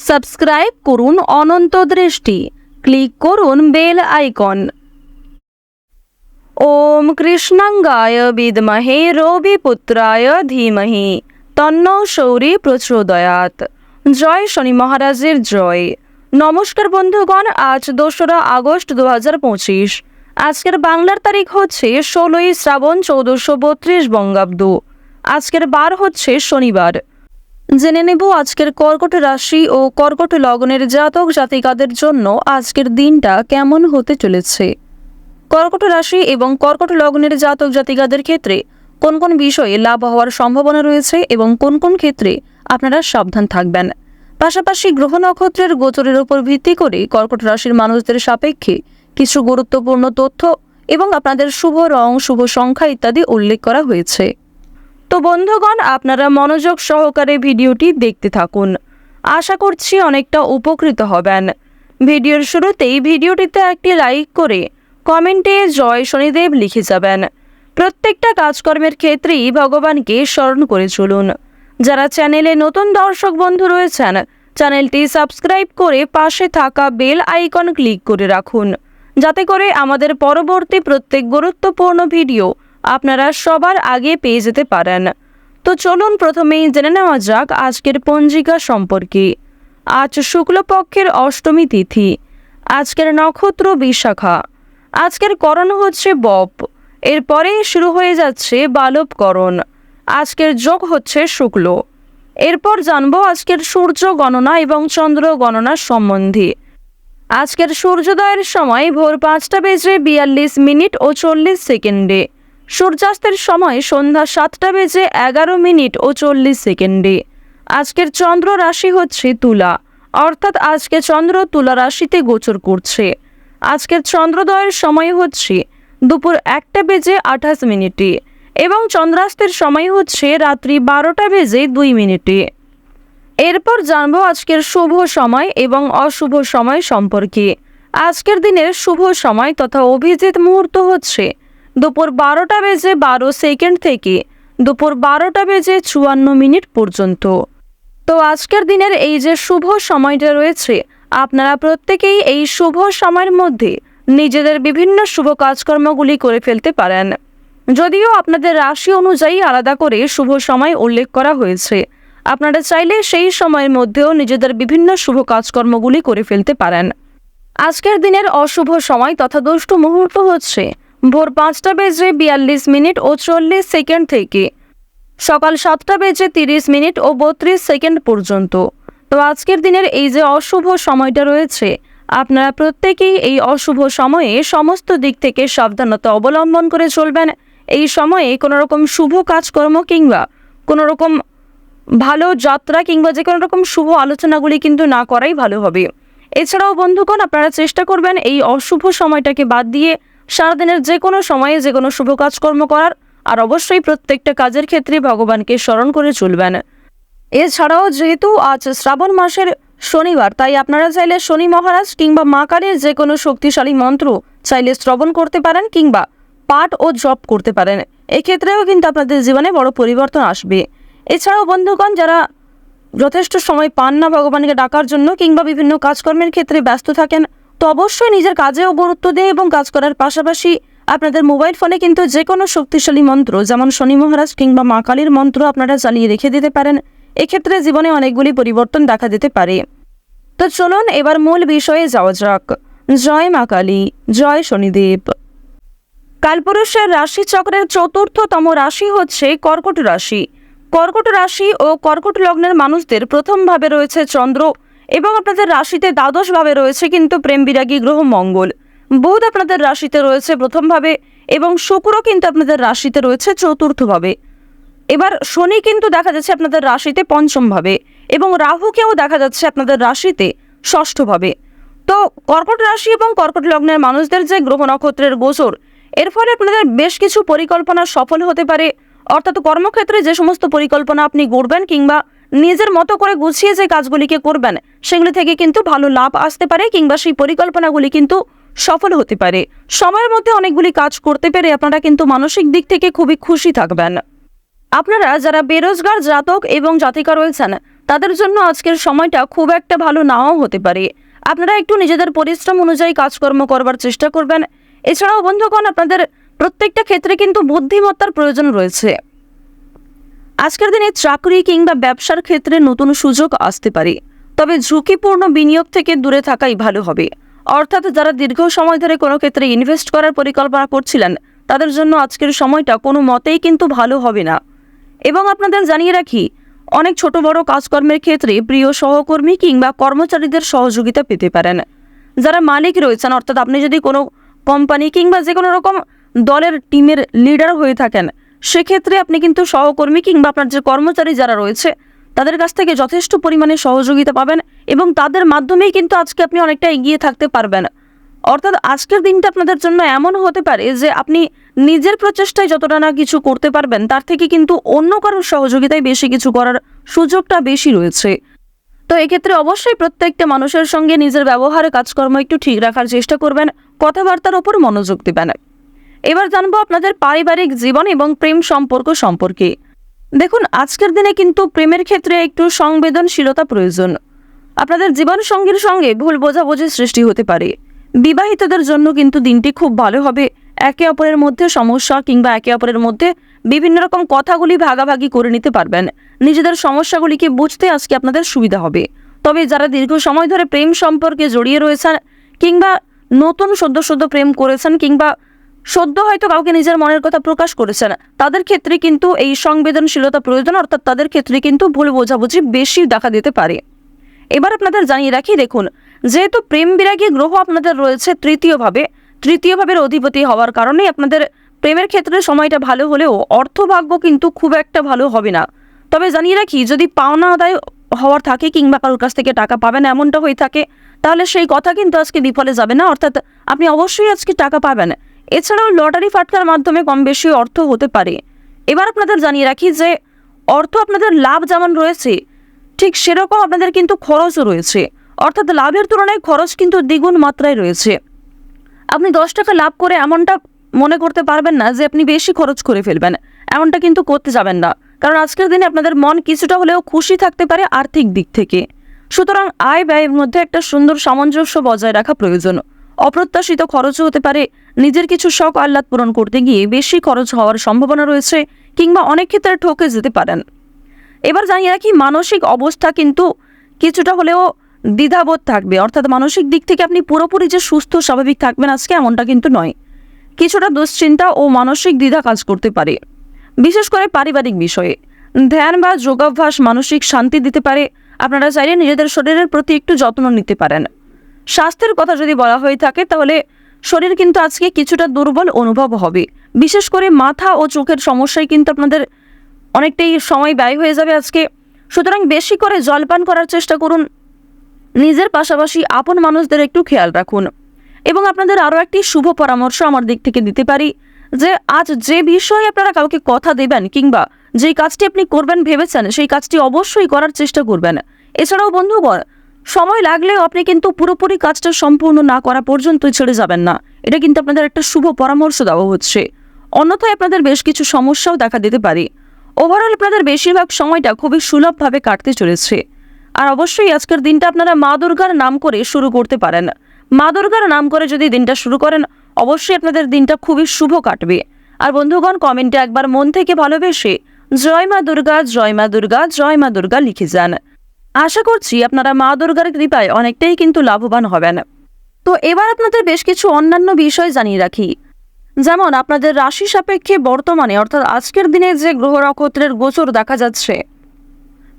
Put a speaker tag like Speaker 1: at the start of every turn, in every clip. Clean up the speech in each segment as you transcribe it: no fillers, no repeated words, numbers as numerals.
Speaker 1: Subscribe করুন অনন্ত দৃষ্টি, click করুন বেল আইকন। ওম কৃষ্ণাঙ্গায় বিদ্মহে রবিপুত্রায় ধীমহি তন্নো শৌরি প্রচোদয়াৎ। জয় শনি মহারাজের জয়। নমস্কার বন্ধুগণ, আজ 2রা আগস্ট 2025। আজকের বাংলার তারিখ হচ্ছে 16ই শ্রাবণ 1432 বঙ্গাব্দ। আজকের বার হচ্ছে শনিবার। জেনে নেব আজকের কর্কট রাশি ও কর্কট লগ্নের জাতক জাতিকাদের জন্য আজকের দিনটা কেমন হতে চলেছে। কর্কট রাশি এবং কর্কট লগ্নের জাতক জাতিকাদের ক্ষেত্রে কোন কোন বিষয়ে লাভ হওয়ার সম্ভাবনা রয়েছে এবং কোন কোন ক্ষেত্রে আপনারা সাবধান থাকবেন। পাশাপাশি গ্রহ নক্ষত্রের গোচরের উপর ভিত্তি করে কর্কট রাশির মানুষদের সাপেক্ষে কিছু গুরুত্বপূর্ণ তথ্য এবং আপনাদের শুভ রং, শুভ সংখ্যা ইত্যাদি উল্লেখ করা হয়েছে। তো বন্ধুগণ, আপনারা মনোযোগ সহকারে ভিডিওটি দেখতে থাকুন। আশা করছি অনেকটা উপকৃত হবেন। ভিডিওর শুরুতেই ভিডিওটিতে একটি লাইক করে কমেন্টে জয় শনিদেব লিখে যাবেন। প্রত্যেকটা কাজকর্মের ক্ষেত্রেই ভগবানকে স্মরণ করে চলুন। যারা চ্যানেলে নতুন দর্শক বন্ধু রয়েছেন, চ্যানেলটি সাবস্ক্রাইব করে পাশে থাকা বেল আইকন ক্লিক করে রাখুন, যাতে করে আমাদের পরবর্তী প্রত্যেক গুরুত্বপূর্ণ ভিডিও আপনারা সবার আগে পেয়ে যেতে পারেন। তো চলুন প্রথমেই জেনে নেওয়া যাক আজকের পঞ্জিকা সম্পর্কে। আজ শুক্লপক্ষের অষ্টমী তিথি। আজকের নক্ষত্র বিশাখা। আজকের করণ হচ্ছে বপ। এরপরেই শুরু হয়ে যাচ্ছে বালবকরণ। আজকের যোগ হচ্ছে শুক্ল। এরপর জানবো আজকের সূর্য গণনা এবং চন্দ্র গণনা সম্বন্ধে। আজকের সূর্যোদয়ের সময় ভোর 5:42 ও 40 সেকেন্ডে। সূর্যাস্তের সময় সন্ধ্যা 7:11 ও 40 সেকেন্ডে। আজকের চন্দ্র রাশি হচ্ছে তুলা, অর্থাৎ আজকে চন্দ্র তুলা রাশিতে গোচর করছে। আজকের চন্দ্রোদয়ের সময় হচ্ছে দুপুর 1:28 এবং চন্দ্রাস্তের সময় হচ্ছে রাত্রি 12:02। এরপর জানবো আজকের শুভ সময় এবং অশুভ সময় সম্পর্কে। আজকের দিনের শুভ সময় তথা অভিজিৎ মুহূর্ত হচ্ছে দুপুর 12:12 থেকে দুপুর 12:54 পর্যন্ত। তো আজকের দিনের এই যে শুভ সময়টা রয়েছে, আপনারা প্রত্যেকেই এই শুভ সময়ের মধ্যে নিজেদের বিভিন্ন শুভ কাজকর্মগুলি করে ফেলতে পারেন। যদিও আপনাদের রাশি অনুযায়ী আলাদা করে শুভ সময় উল্লেখ করা হয়েছে, আপনারা চাইলে সেই সময়ের মধ্যেও নিজেদের বিভিন্ন শুভ কাজকর্মগুলি করে ফেলতে পারেন। আজকের দিনের অশুভ সময় তথা দুষ্ট মুহূর্ত হচ্ছে ভোর 5:42 ও 40 সেকেন্ড থেকে সকাল 7:30 ও 32 সেকেন্ড পর্যন্ত। তো আজকের দিনের এই যে অশুভ সময়টা রয়েছে, আপনারা প্রত্যেকেই এই অশুভ সময়ে সমস্ত দিক থেকে সাবধানতা অবলম্বন করে চলবেন। এই সময়ে কোনো রকম শুভ কাজকর্ম কিংবা কোনো রকম ভালো যাত্রা কিংবা যে কোনো রকম শুভ আলোচনাগুলি কিন্তু না করাই ভালো হবে। এছাড়াও বন্ধুগণ, আপনারা চেষ্টা করবেন এই অশুভ সময়টাকে বাদ দিয়ে সারাদিনের যে কোনো সময়ে যে কোনো শুভ কাজকর্ম করার, আর অবশ্যই প্রত্যেকটা কাজের ক্ষেত্রে ভগবানকে স্মরণ করে চলবেন। এছাড়াও যেহেতু আজ শ্রাবণ মাসের শনিবার, তাই আপনারা চাইলে শনি মহারাজ কিংবা মা কালীর যে কোনো শক্তিশালী মন্ত্র চাইলে শ্রবণ করতে পারেন কিংবা পাঠ ও জপ করতে পারেন। এক্ষেত্রেও কিন্তু আপনাদের জীবনে বড় পরিবর্তন আসবে। এছাড়াও বন্ধুগণ, যারা যথেষ্ট সময় পান না ভগবানকে ডাকার জন্য কিংবা বিভিন্ন কাজকর্মের ক্ষেত্রে ব্যস্ত থাকেন, তো অবশ্যই নিজের কাজেও গুরুত্ব দিয়ে এবং কাজ করার পাশাপাশি আপনাদের মোবাইল ফোনে কিন্তু যে কোনো শক্তিশালী মন্ত্র যেমন শনি মহারাজ কিংবা মা কালীর মন্ত্র আপনারা চালিয়ে রেখে দিতে পারেন। এক্ষেত্রে জীবনে অনেকগুলি পরিবর্তন দেখা দিতে পারে। তো চলুন এবার মূল বিষয়ে যাওয়া যাক। জয় মা কালী, জয় শনিদেব। কালপুরুষের রাশিচক্রের 4র্থতম রাশি হচ্ছে কর্কট রাশি। কর্কট রাশি ও কর্কট লগ্নের মানুষদের প্রথম ভাবে রয়েছে চন্দ্র এবং আপনাদের রাশিতে দ্বাদশ ভাবে রয়েছে কিন্তু প্রেম বিরাগী গ্রহ মঙ্গল। বুধ আপনাদের রাশিতে রয়েছে প্রথম ভাবে এবং শুক্র কিন্তু আপনাদের রাশিতে রয়েছে 4র্থ ভাবে। এবার শনি কিন্তু দেখা যাচ্ছে আপনাদের রাশিতে 5ম ভাবে এবং রাহুকেও দেখা যাচ্ছে আপনাদের রাশিতে 6ষ্ঠ ভাবে। তো কর্কট রাশি এবং কর্কট লগ্নের মানুষদের যে গ্রহ নক্ষত্রের গোচর, এর ফলে আপনাদের বেশ কিছু পরিকল্পনা সফল হতে পারে। অর্থাৎ কর্মক্ষেত্রে যে সমস্ত পরিকল্পনা আপনি গড়বেন কিংবা নিজের মতো করে গুছিয়ে যে কাজগুলিকে করবেন, সেগুলি থেকে কিন্তু ভালো লাভ আসতে পারে কিংবা সেই পরিকল্পনাগুলি কিন্তু সফল হতে পারে। সময়ের মধ্যে অনেকগুলি কাজ করতে পেরে আপনারা কিন্তু মানসিক দিক থেকে খুবই খুশি থাকবেন। আপনারা যারা বেরোজগার জাতক এবং জাতিকা রয়েছেন তাদের জন্য আজকের সময়টা খুব একটা ভালো নাও হতে পারে। আপনারা একটু নিজেদের পরিশ্রম অনুযায়ী কাজকর্ম করবার চেষ্টা করবেন। এছাড়াও বন্ধুগণ, আপনাদের প্রত্যেকটা ক্ষেত্রে কিন্তু বুদ্ধিমত্তার প্রয়োজন রয়েছে। আজকের দিনে চাকরি কিংবা ব্যবসার ক্ষেত্রে নতুন সুযোগ আসতে পারে, তবে ঝুঁকিপূর্ণ বিনিয়োগ থেকে দূরে থাকাই ভালো হবে। অর্থাৎ যারা দীর্ঘ সময় ধরে কোনো ক্ষেত্রে ইনভেস্ট করার পরিকল্পনা করছিলেন তাদের জন্য আজকের সময়টা কোনো মতেই কিন্তু ভালো হবে না। এবং আপনাদের জানিয়ে রাখি, অনেক ছোট বড় কাজকর্মের ক্ষেত্রে প্রিয় সহকর্মী কিংবা কর্মচারীদের সহযোগিতা পেতে পারেন। যারা মালিক রয়েছেন, অর্থাৎ আপনি যদি কোনো কোম্পানি কিংবা যে কোনো রকম দলের টিমের লিডার হয়ে থাকেন, সেক্ষেত্রে আপনি কিন্তু সহকর্মী কিংবা আপনার যে কর্মচারী যারা রয়েছে তাদের কাছ থেকে যথেষ্ট পরিমাণে সহযোগিতা পাবেন এবং তাদের মাধ্যমেই কিন্তু আজকে আপনি অনেকটা এগিয়ে থাকতে পারবেন। অর্থাৎ আজকের দিনটা আপনাদের জন্য এমন হতে পারে যে আপনি নিজের প্রচেষ্টায় যতটা না কিছু করতে পারবেন তার থেকে কিন্তু অন্য কারোর সহযোগিতায় বেশি কিছু করার সুযোগটা বেশি রয়েছে। তো এক্ষেত্রে অবশ্যই প্রত্যেকটা মানুষের সঙ্গে নিজের ব্যবহারে কাজকর্ম একটু ঠিক রাখার চেষ্টা করবেন, কথাবার্তার ওপর মনোযোগ দেবেন। এবার জানবো আপনাদের পারিবারিক জীবন এবং প্রেম সম্পর্ক সম্পর্কে। দেখুন, আজকের দিনে কিন্তু প্রেমের ক্ষেত্রে একটু সংবেদনশীলতা প্রয়োজন। আপনাদের জীবন সঙ্গীর সঙ্গে ভুল বোঝাবুঝির সৃষ্টি হতে পারে। বিবাহিতদের জন্য কিন্তু দিনটি খুব ভালো হবে। একে অপরের মধ্যে সমস্যা কিংবা একে অপরের মধ্যে বিভিন্ন রকম কথাগুলি ভাগাভাগি করে নিতে পারবেন। নিজেদের সমস্যাগুলিকে বুঝতে আজকে আপনাদের সুবিধা হবে। তবে যারা দীর্ঘ সময় ধরে প্রেম সম্পর্কে জড়িয়ে রয়েছেন কিংবা নতুন সদ্য প্রেম করেছেন কিংবা সদ্য হয়তো কাউকে নিজের মনের কথা প্রকাশ করেছেন, তাদের ক্ষেত্রে কিন্তু এই সংবেদনশীলতা প্রয়োজন। অর্থাৎ তাদের ক্ষেত্রে কিন্তু ভুল বোঝাবুঝি বেশি দেখা দিতে পারে। এবার আপনাদের জানিয়ে রাখি, দেখুন, যেহেতু প্রেম বিরাগী গ্রহ আপনাদের রয়েছে তৃতীয় ভাবের অধিপতি হওয়ার কারণে আপনাদের প্রেমের ক্ষেত্রে সময়টা ভালো হলেও অর্থভাগ্য কিন্তু খুব একটা ভালো হবে না। তবে জানিয়ে রাখি, যদি পাওনা আদায় হওয়ার থাকে কিংবা কারোর কাছ থেকে টাকা পাবেন এমনটা হয়ে থাকে, তাহলে সেই কথা কিন্তু আজকে বিফলে যাবে না। অর্থাৎ আপনি অবশ্যই আজকে টাকা পাবেন। এছাড়াও লটারি ফাটকার মাধ্যমে কম বেশি অর্থ হতে পারে। এবার আপনাদের জানিয়ে রাখি যে অর্থ আপনাদের লাভ যেমন রয়েছে ঠিক সেরকম আপনাদের কিন্তু খরচও রয়েছে। অর্থাৎ লাভের তুলনায় খরচ কিন্তু দ্বিগুণ মাত্রায় রয়েছে। আপনি 10 টাকা লাভ করে এমনটা মনে করতে পারবেন না যে আপনি বেশি খরচ করে ফেলবেন, এমনটা কিন্তু করতে যাবেন না। কারণ আজকের দিনে আপনাদের মন কিছুটা হলেও খুশি থাকতে পারে আর্থিক দিক থেকে। সুতরাং আয় ব্যয়ের মধ্যে একটা সুন্দর সামঞ্জস্য বজায় রাখা প্রয়োজন। অপ্রত্যাশিত খরচও হতে পারে। নিজের কিছু শখ আহ্লাদ পূরণ করতে গিয়ে বেশি খরচ হওয়ার সম্ভাবনা রয়েছে কিংবা অনেক ক্ষেত্রে ঠকে যেতে পারেন। এবার জানিয়ে রাখি, মানসিক অবস্থা কিন্তু কিছুটা হলেও দ্বিধাবোধ থাকবে। অর্থাৎ মানসিক দিক থেকে আপনি পুরোপুরি যে সুস্থ স্বাভাবিক থাকবেন আজকে এমনটা কিন্তু নয়। কিছুটা দুশ্চিন্তা ও মানসিক দ্বিধা কাজ করতে পারে, বিশেষ করে পারিবারিক বিষয়ে। ধ্যান বা যোগাভ্যাস মানসিক শান্তি দিতে পারে। আপনারা চাইলে নিজেদের শরীরের প্রতি একটু যত্ন নিতে পারেন। স্বাস্থ্যের কথা যদি বলা হয়ে থাকে তাহলে শরীর কিন্তু আজকে কিছুটা দুর্বল অনুভব হবে। বিশেষ করে মাথা ও চোখের সমস্যায় কিন্তু আপনাদের অনেকটাই সময় ব্যয় হয়ে যাবে আজকে। সুতরাং বেশি করে জলপান করার চেষ্টা করুন। নিজের পাশাপাশি আপন মানুষদের একটু খেয়াল রাখুন। এবং আপনাদের আরও একটি শুভ পরামর্শ আমার দিক থেকে দিতে পারি যে আজ যে বিষয়ে আপনারা কাউকে কথা দেবেন কিংবা যেই কাজটি আপনি করবেন ভেবেছেন সেই কাজটি অবশ্যই করার চেষ্টা করবেন। এছাড়াও বন্ধুগণ, সময় লাগলেও আপনি কিন্তু পুরোপুরি কাজটা সম্পূর্ণ না করা পর্যন্তই ছেড়ে যাবেন না। এটা কিন্তু আপনাদের একটা শুভ পরামর্শ দেওয়া হচ্ছে। অন্যথায় আপনাদের বেশ কিছু সমস্যাও দেখা দিতে পারে। ওভারঅল আপনাদের বেশিরভাগ সময়টা খুবই সুলভভাবে কাটতে চলেছে। আর অবশ্যই আজকের দিনটা আপনারা মা দুর্গার নাম করে শুরু করতে পারেন। মা দুর্গার নাম করে যদি দিনটা শুরু করেন অবশ্যই আপনাদের দিনটা খুবই শুভ কাটবে। আর বন্ধুগণ, কমেন্টে একবার মন থেকে ভালোবেসে জয় মা দুর্গা, জয় মা দুর্গা, জয় মা দুর্গা লিখে যান। আশা করছি আপনারা মা দুর্গার কৃপায় অনেকটাই কিন্তু লাভবান হবেন। তো এবার আপনাদের বেশ কিছু অন্যান্য বিষয় জানিয়ে রাখি। যেমন আপনাদের রাশি সাপেক্ষে বর্তমানে অর্থাৎ আজকের দিনে যে গ্রহ নক্ষত্রের গোচর দেখা যাচ্ছে,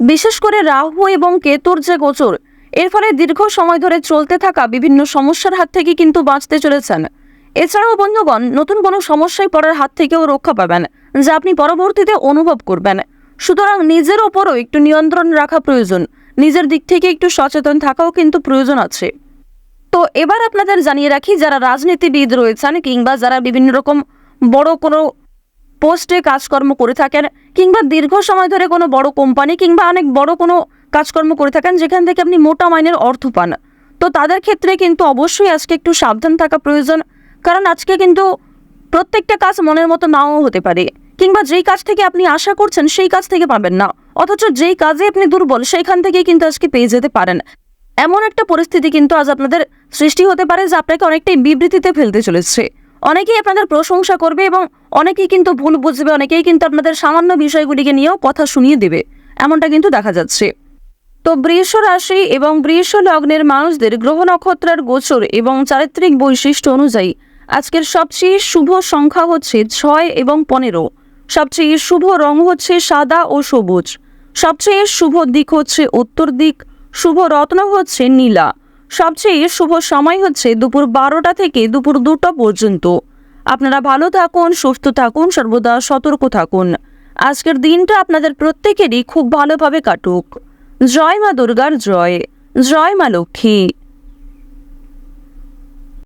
Speaker 1: বিশেষ করে রাহু এবং কেতুর যে গোচর, এর ফলে দীর্ঘ সময় ধরে চলতে থাকা বিভিন্ন সমস্যার হাত থেকে কিন্তু বাঁচতে চলেছেন। এছাড়াও বন্ধুগণ, নতুন কোনো সমস্যায় পড়ার হাত থেকেও রক্ষা পাবেন যা আপনি পরবর্তীতে অনুভব করবেন। সুতরাং নিজের ওপরও একটু নিয়ন্ত্রণ রাখা প্রয়োজন। নিজের দিক থেকে একটু সচেতন থাকাও কিন্তু প্রয়োজন আছে। তো এবার আপনাদের জানিয়ে রাখি, যারা রাজনীতিবিদ রয়েছেন কিংবা যারা বিভিন্ন রকম বড় কোনো পোস্টে কাজকর্ম করে থাকেন কিংবা দীর্ঘ সময় ধরে কোনো বড় কোম্পানি কিংবা অনেক বড় কোনো কাজকর্ম করে থাকেন যেখান থেকে আপনি মোটা মাইনের অর্থ পান, তো তাদের ক্ষেত্রে কিন্তু অবশ্যই আজকে একটু সাবধান থাকা প্রয়োজন। কারণ আজকে কিন্তু প্রত্যেকটা কাজ মনের মতো নাও হতে পারে। কিংবা যেই কাজ থেকে আপনি আশা করছেন সেই কাজ থেকে পাবেন না, অথচ যেই কাজে আপনি দুর্বল সেইখান থেকেই কিন্তু আজকে পেয়ে যেতে পারেন। এমন একটা পরিস্থিতি কিন্তু আজ আপনাদের সৃষ্টি হতে পারে যে আপনাকে অনেকটাই বিবৃতিতে ফেলতে চলেছে। অনেকেই আপনাদের প্রশংসা করবে এবং অনেকেই কিন্তু ভুল বুঝবে, অনেকেই কিন্তু আপনাদের সামান্য বিষয়গুলিকে নিয়েও কথা শুনিয়ে দেবে, এমনটা কিন্তু দেখা যাচ্ছে। তো বৃষ রাশি এবং বৃষ লগ্নের মানুষদের গ্রহ নক্ষত্রের গোচর এবং চারিত্রিক বৈশিষ্ট্য অনুযায়ী আজকের সবচেয়ে শুভ সংখ্যা হচ্ছে 6 এবং 15। সবচেয়ে শুভ রং হচ্ছে সাদা ও সবুজ। সবচেয়ে শুভ দিক হচ্ছে উত্তর দিক। শুভ রত্ন হচ্ছে নীলা। সবচেয়ে শুভ সময় হচ্ছে দুপুর 12টা থেকে দুপুর 2টা পর্যন্ত। আপনারা ভালো থাকুন, সুস্থ থাকুন, সর্বদা সতর্ক থাকুন। আজকের দিনটা আপনাদের প্রত্যেকেরই খুব ভালোভাবে কাটুক। জয় মা দুর্গার জয়, জয় মা লক্ষ্মী।